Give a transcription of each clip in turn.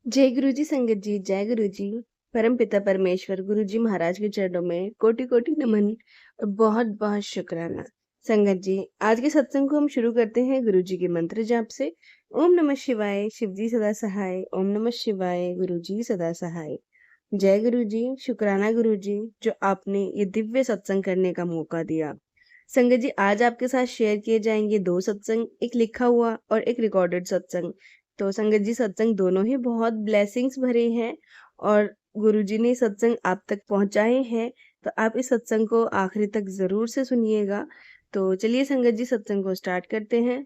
जय गुरु जी संगत जी, जय गुरु जी। परम पिता परमेश्वर गुरु जी महाराज के चरणों में कोटि कोटि नमन और बहुत बहुत शुक्राना। संगत जी, आज के सत्संग को हम शुरू करते हैं गुरु जी के मंत्र जाप से। ओम नमः शिवाय, शिव जी सदा सहाय। ओम नमः शिवाय, गुरु जी सदा सहाय। जय गुरु जी, शुक्राना गुरु जी, जो आपने ये दिव्य सत्संग करने का मौका दिया। संगत जी, आज आपके साथ शेयर किए जाएंगे दो सत्संग, एक लिखा हुआ और एक रिकॉर्डेड सत्संग। तो संगत जी, सत्संग दोनों ही बहुत ब्लेसिंग्स भरे हैं और गुरुजी ने सत्संग आप तक पहुंचाए हैं। तो आप इस सत्संग को आखिरी तक जरूर से सुनिएगा। तो चलिए संगत जी, सत्संग को स्टार्ट करते हैं।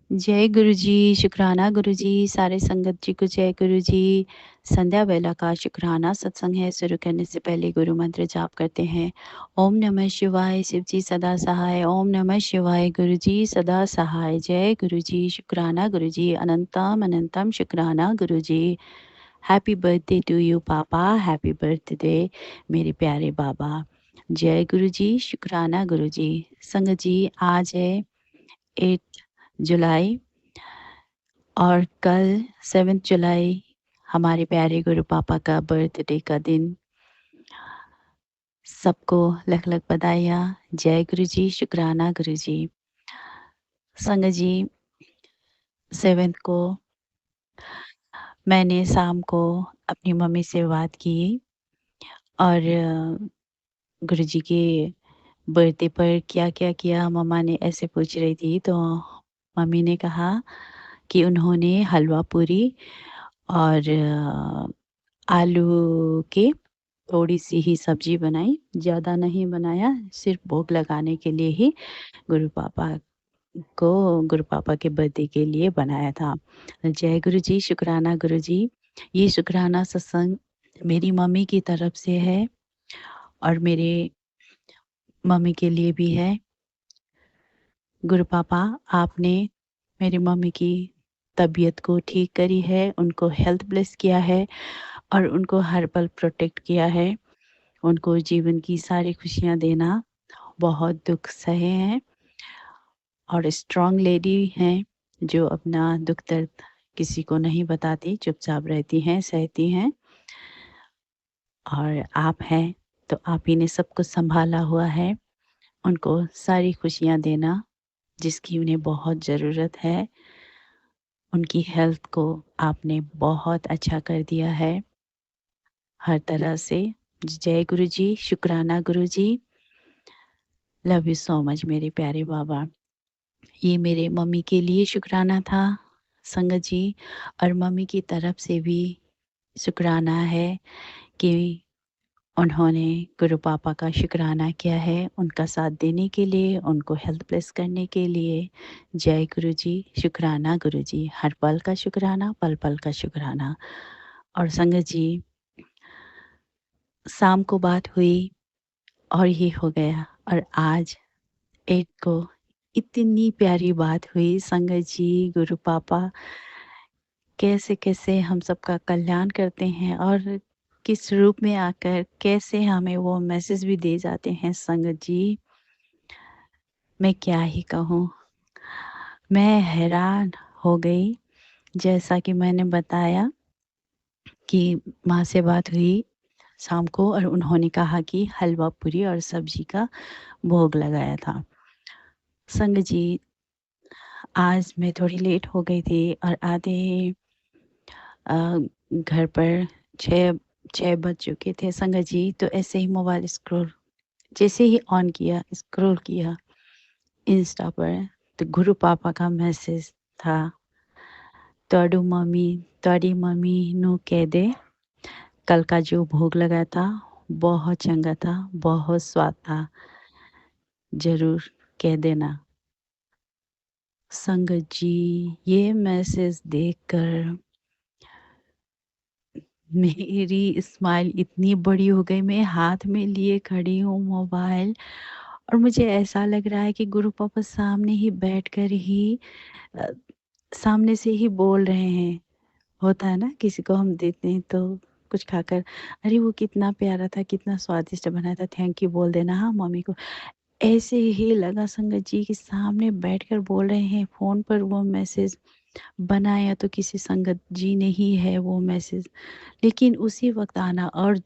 जय गुरु जी, शुक्राना गुरु जी, सारे संगत जी को जय गुरु जी। संध्या वेला का शुक्राना सत्संग है। शुरू करने से पहले गुरु मंत्र जाप करते हैं। ओम नमः शिवाय, शिव जी सदा सहाय। ओम नमः शिवाय, गुरु जी सदा सहाय। जय गुरु जी, शुक्राना गुरु जी, अनंतम अनंतम शुक्राना गुरु जी। हैप्पी बर्थडे टू यू पापा, हैप्पी बर्थडे मेरे प्यारे बाबा। जय गुरु जी, शुक्राना गुरु जी। संगत जी, आज है 8 जुलाई और कल 7 जुलाई हमारे प्यारे गुरु पापा का बर्थडे का दिन। सबको लख लख बधाइयाँ। जय गुरु जी, शुक्राना गुरु जी। संगत जी, 7 को मैंने शाम को अपनी मम्मी से बात की और गुरु जी के बर्थडे पर क्या क्या किया मम्मा ने ऐसे पूछ रही थी। तो मम्मी ने कहा कि उन्होंने हलवा पूरी और आलू के थोड़ी सी ही सब्जी बनाई, ज़्यादा नहीं बनाया, सिर्फ भोग लगाने के लिए ही गुरु पापा को गुरु पापा के बर्थडे के लिए बनाया था। जय गुरु जी, शुक्राना गुरु जी। ये शुक्राना सत्संग मेरी मम्मी की तरफ से है और मेरे मम्मी के लिए भी है। गुरु पापा, आपने मेरी मम्मी की तबीयत को ठीक करी है, उनको हेल्थ ब्लेस किया है और उनको हर पल प्रोटेक्ट किया है। उनको जीवन की सारी खुशियाँ देना। बहुत दुख सहे हैं और स्ट्रॉन्ग लेडी हैं जो अपना दुख दर्द किसी को नहीं बताती, चुपचाप रहती हैं, सहती हैं। और आप हैं तो आप ही ने सब कुछ संभाला हुआ है। उनको सारी खुशियाँ देना जिसकी उन्हें बहुत ज़रूरत है। उनकी हेल्थ को आपने बहुत अच्छा कर दिया है हर तरह से। जय गुरु जी, शुक्राना गुरु जी। लव यू सो मच मेरे प्यारे बाबा। ये मेरे मम्मी के लिए शुक्राना था संगत जी, और मम्मी की तरफ से भी शुक्राना है कि उन्होंने गुरु पापा का शुक्राना किया है उनका साथ देने के लिए, उनको हेल्थ ब्लेस करने के लिए। जय गुरु जी, शुक्राना गुरु जी। हर पल का शुक्राना, पल पल का शुक्राना। और संगत जी, शाम को बात हुई और ये हो गया, और आज 8 को इतनी प्यारी बात हुई। संगत जी, गुरु पापा कैसे कैसे हम सबका कल्याण करते हैं और किस रूप में आकर कैसे हमें वो मैसेज भी दे जाते हैं। संगत जी, मैं क्या ही कहूँ, मैं हैरान हो गई। जैसा कि मैंने बताया कि माँ से बात हुई शाम को और उन्होंने कहा कि हलवा पूरी और सब्जी का भोग लगाया था। संगत जी, आज मैं थोड़ी लेट हो गई थी और आधे घर पर 6 बज चुके थे संगत जी। तो ऐसे ही मोबाइल स्क्रॉल जैसे ही ऑन किया, स्क्रॉल किया इंस्टा पर, तो गुरु पापा का मैसेज था। ਤੁਹਾਡੀ मम्मी ਨੂੰ कह दे कल का जो भोग लगा था बहुत चंगा था, बहुत स्वाद था, जरूर कह देना। संगत जी, ये मैसेज देखकर मेरी स्माइल इतनी बड़ी हो गई। मैं हाथ में लिए खड़ी हूँ मोबाइल और मुझे ऐसा लग रहा है कि गुरु पापा सामने ही बैठकर ही अ, सामने से ही बोल रहे हैं। होता है ना, किसी को हम देते हैं तो कुछ खाकर, अरे वो कितना प्यारा था, कितना स्वादिष्ट बना था, थैंक यू बोल देना हाँ मम्मी को। ऐसे ही लगा संगत जी कि सामने बैठकर बोल रहे हैं फोन पर वो मैसेज। बनाया तो किसी संगत जी ने ही है वो मैसेज, लेकिन उसी वक़्त आना। और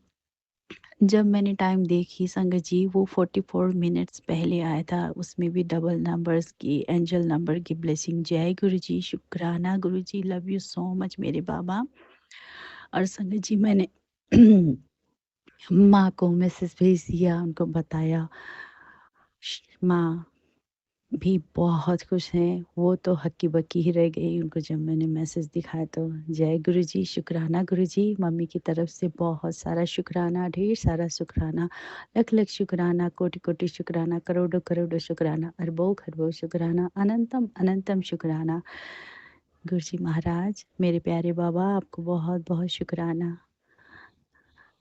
जब मैंने टाइम देखी संगत जी, वो 44 मिनट्स पहले आया था, उसमें भी डबल नंबर्स की, एंजल नंबर की ब्लेसिंग। जय गुरुजी, शुक्राना गुरुजी, लव यू सो मच मेरे बाबा। और संगत जी मैंने माँ को मैसेज भेज दिया, उनको बताया। माँ भी बहुत खुश हैं, वो तो हक्की-बक्की ही रह गई उनको जब मैंने मैसेज दिखाया तो। जय गुरुजी, शुक्राना गुरुजी, मम्मी की तरफ से बहुत सारा शुक्राना, ढेर सारा शुक्राना, लख-लख शुक्राना, कोटि-कोटि शुक्राना, करोड़ों-करोड़ों शुक्राना, अरबों-खरबों शुक्राना, अनंतम-अनंतम शुक्राना। गुरुजी महाराज, मेरे प्यारे बाबा, आपको बहुत-बहुत शुक्राना,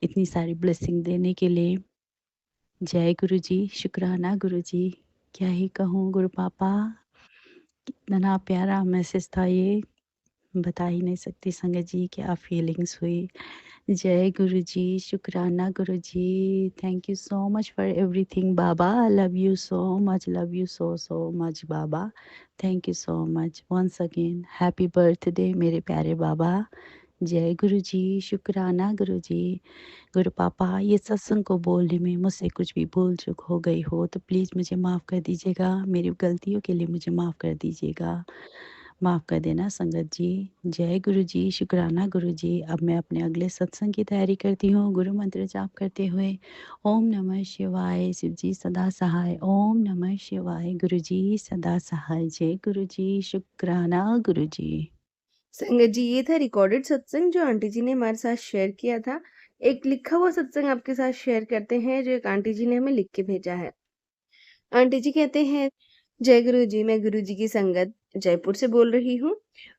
इतनी सारी ब्लेसिंग देने के लिए। जय गुरुजी, शुक्राना गुरुजी, क्या ही कहूँ गुरु पापा, कितना प्यारा मैसेज था ये, बता ही नहीं सकती संगत जी क्या फीलिंग्स हुई। जय गुरुजी, शुक्राना Guruji, thank you so much for everything Baba, love you so much Baba, thank you so much once again, happy birthday मेरे प्यारे बाबा। जय गुरुजी, शुक्राना गुरुजी। गुरु पापा, ये सत्संग को बोलने में मुझसे कुछ भी भूल चूक हो गई हो तो प्लीज़ मुझे माफ़ कर दीजिएगा, मेरी गलतियों के लिए मुझे माफ़ कर दीजिएगा, माफ़ कर देना संगत जी। जय गुरु जी, शुक्राना गुरु जी। अब मैं अपने अगले सत्संग की तैयारी करती हूँ, गुरु मंत्र जाप करते हुए। ओम नमः शिवाय, शिव जी सदा सहाय। ओम नमः शिवाय, गुरु जी सदा सहाय। जय गुरु जी, शुक्राना गुरु जी। संगत जी, ये था रिकॉर्डेड सत्संग जो आंटी जी ने हमारे साथ शेयर किया था। एक लिखा हुआ सत्संग आपके साथ शेयर करते हैं जो एक आंटी जी ने हमें लिख के भेजा है। आंटी जी कहते हैं, जय गुरु जी, मैं गुरु जी की संगत जयपुर से बोल रही हूँ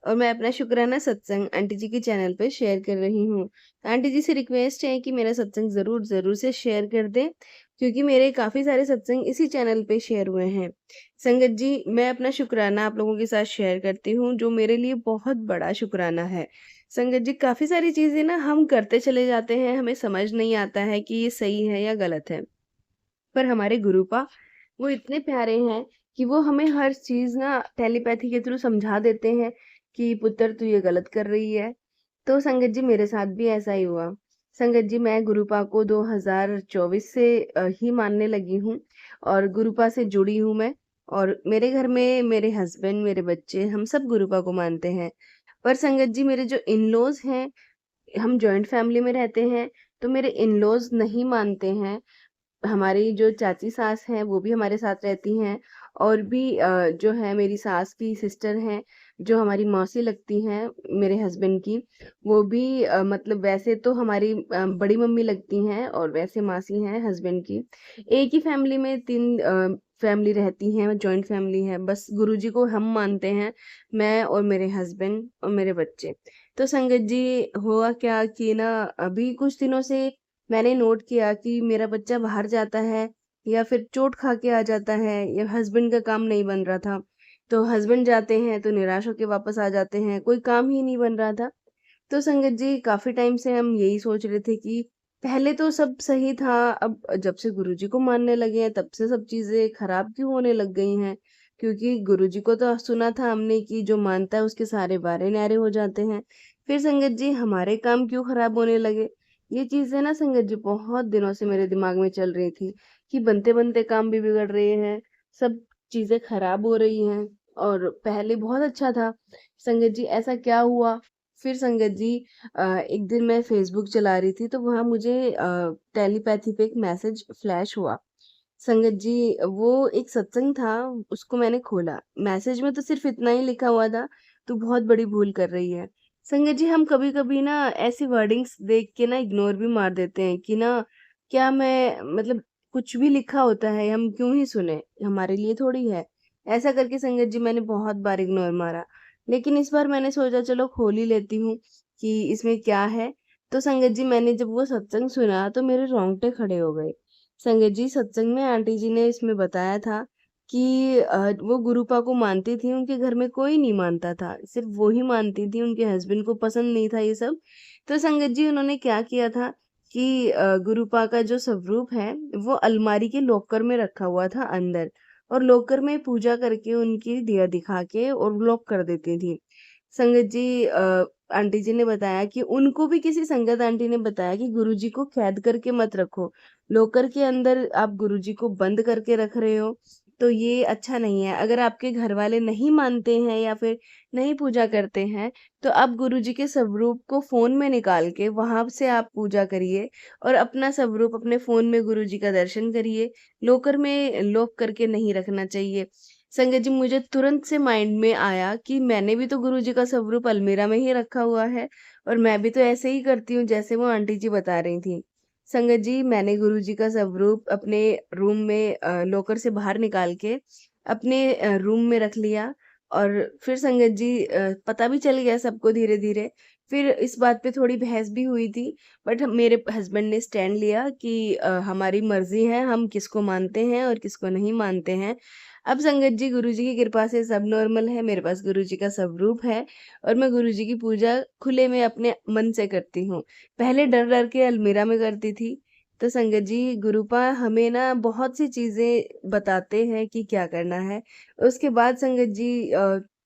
और मैं अपना शुक्राना सत्संग आंटी जी के चैनल पे शेयर कर रही हूँ। आंटी जी से रिक्वेस्ट है कि मेरा सत्संग ज़रूर से शेयर कर दें, क्योंकि मेरे काफ़ी सारे सत्संग इसी चैनल पे शेयर हुए हैं। संगत जी, मैं अपना शुक्राना आप लोगों के साथ शेयर करती हूँ, जो मेरे लिए बहुत बड़ा शुक्राना है। संगत जी, काफ़ी सारी चीज़ें ना हम करते चले जाते हैं, हमें समझ नहीं आता है कि ये सही है या गलत है। पर हमारे गुरुपा वो इतने प्यारे हैं कि वो हमें हर चीज़ ना टेलीपैथी के थ्रू समझा देते हैं कि पुत्र तू ये गलत कर रही है। तो संगत जी, मेरे साथ भी ऐसा ही हुआ। संगत जी, मैं गुरुपा को 2024 से ही मानने लगी हूँ और गुरुपा से जुड़ी हूँ मैं। और मेरे घर में मेरे हस्बैंड, मेरे बच्चे, हम सब गुरुपा को मानते हैं। पर संगत जी, मेरे जो इन-लॉज़ हैं, हम जॉइंट फैमिली में रहते हैं, तो मेरे इन-लॉज़ नहीं मानते हैं। हमारी जो चाची सास हैं, वो भी हमारे साथ रहती हैं और भी जो है मेरी सास की सिस्टर हैं, जो हमारी मौसी लगती हैं मेरे हस्बैंड की, वो भी मतलब वैसे तो हमारी बड़ी मम्मी लगती हैं और वैसे मासी हैं हस्बैंड की। एक ही फैमिली में 3 फैमिली रहती हैं, जॉइंट फैमिली है। बस गुरुजी को हम मानते हैं, मैं और मेरे हस्बैंड और मेरे बच्चे। तो संगत जी, हुआ क्या कि ना अभी कुछ दिनों से मैंने नोट किया कि मेरा बच्चा बाहर जाता है या फिर चोट खा के आ जाता है या हस्बैंड का काम नहीं बन रहा था। तो हस्बैंड जाते हैं तो निराश होके वापस आ जाते हैं, कोई काम ही नहीं बन रहा था। तो संगत जी, काफ़ी टाइम से हम यही सोच रहे थे कि पहले तो सब सही था, अब जब से गुरुजी को मानने लगे हैं तब से सब चीज़ें खराब क्यों होने लग गई हैं? क्योंकि गुरुजी को तो सुना था हमने कि जो मानता है उसके सारे बारे न्यारे हो जाते हैं। फिर संगत जी, हमारे काम क्यों खराब होने लगे? ये चीज़ें ना संगत जी बहुत दिनों से मेरे दिमाग में चल रही थी कि बनते-बनते काम भी बिगड़ रहे हैं, सब चीज़ें खराब हो रही हैं और पहले बहुत अच्छा था। संगत जी, ऐसा क्या हुआ? फिर संगत जी, एक दिन मैं फ़ेसबुक चला रही थी तो वहाँ मुझे टेलीपैथी पे एक मैसेज फ्लैश हुआ। संगत जी, वो एक सत्संग था, उसको मैंने खोला। मैसेज में तो सिर्फ़ इतना ही लिखा हुआ था, "तू बहुत बड़ी भूल कर रही है।" संगत जी, हम कभी-कभी ना ऐसी वर्डिंग्स देख के ना इग्नोर भी मार देते हैं कि ना क्या मैं मतलब कुछ भी लिखा होता है, हम क्यों ही सुनें? हमारे लिए थोड़ी है। ऐसा करके संगत जी मैंने बहुत बार इग्नोर मारा। लेकिन इस बार मैंने सोचा चलो खोल ही लेती हूँ कि इसमें क्या है। तो संगत जी, मैंने जब वो सत्संग सुना तो मेरे रोंगटे खड़े हो गए। संगत जी, सत्संग में आंटी जी ने इसमें बताया था कि वो गुरुपा को मानती थी, उनके घर में कोई नहीं मानता था, सिर्फ़ वो ही मानती थी, उनके हस्बैंड को पसंद नहीं था ये सब। तो संगत जी, उन्होंने क्या किया था कि गुरुपा का जो स्वरूप है, वो अलमारी के लॉकर में रखा हुआ था अंदर और लॉकर में पूजा करके उनकी दिया दिखा के और लॉक कर देती थी। संगत जी आंटी जी ने बताया कि उनको भी किसी संगत आंटी ने बताया कि गुरुजी को कैद करके मत रखो। लॉकर के अंदर आप गुरुजी को बंद करके रख रहे हो, तो ये अच्छा नहीं है। अगर आपके घर वाले नहीं मानते हैं या फिर नहीं पूजा करते हैं, तो आप गुरुजी के स्वरूप को फ़ोन में निकाल के वहाँ से आप पूजा करिए और अपना स्वरूप अपने फ़ोन में गुरुजी का दर्शन करिए। लॉकर में लॉक करके नहीं रखना चाहिए। संगत जी मुझे तुरंत से माइंड में आया कि मैंने भी तो गुरुजी का स्वरूप अलमीरा में ही रखा हुआ है और मैं भी तो ऐसे ही करती हूँ जैसे वो आंटी जी बता रही थी। संगत जी मैंने गुरुजी का स्वरूप अपने रूम में लॉकर से बाहर निकाल के अपने रूम में रख लिया और फिर संगत जी पता भी चल गया सबको धीरे-धीरे। फिर इस बात पे थोड़ी बहस भी हुई थी बट मेरे हस्बैंड ने स्टैंड लिया कि हमारी मर्ज़ी है हम किसको मानते हैं और किसको नहीं मानते हैं। अब संगत जी गुरुजी की कृपा से सब नॉर्मल है, मेरे पास गुरुजी का स्वरूप है और मैं गुरुजी की पूजा खुले में अपने मन से करती हूँ। पहले डर-डर के अलमीरा में करती थी, तो संगत जी गुरुपा हमें ना बहुत सी चीज़ें बताते हैं कि क्या करना है। उसके बाद संगत जी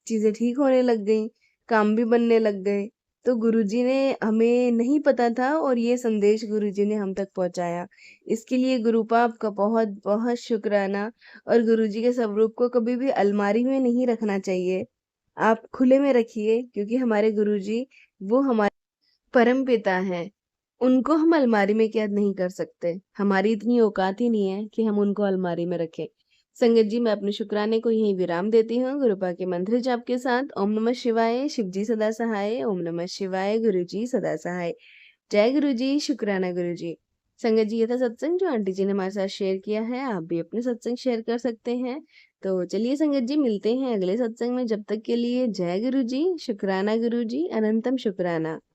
चीज़ें ठीक होने लग गईं, काम भी बनने लग गए। तो गुरुजी ने हमें नहीं पता था और ये संदेश गुरुजी ने हम तक पहुँचाया। इसके लिए गुरुपा आपका बहुत-बहुत शुक्राना और गुरुजी के स्वरूप को कभी भी अलमारी में नहीं रखना चाहिए। आप खुले में रखिए क्योंकि हमारे गुरुजी वो हमारे परमपिता हैं। उनको हम अलमारी में कैद नहीं कर सकते। हमारी इतनी औकात ही नहीं है कि हम उनको अलमारी में रखें। संगत जी मैं अपने शुक्राने को यहीं विराम देती हूँ गुरुपा के मंत्र जाप के साथ। ओम नमः शिवाय, शिव जी सदा सहाय, ओम नमः शिवाय, गुरु जी सदा सहाय। जय गुरु जी, शुक्राना गुरु जी। संगत जी ये था सत्संग जो आंटी जी ने हमारे साथ शेयर किया है। आप भी अपने सत्संग शेयर कर सकते हैं। तो चलिए संगत जी मिलते हैं अगले सत्संग में। जब तक के लिए जय गुरु जी, शुक्राना गुरु जी, अनंतम शुक्राना।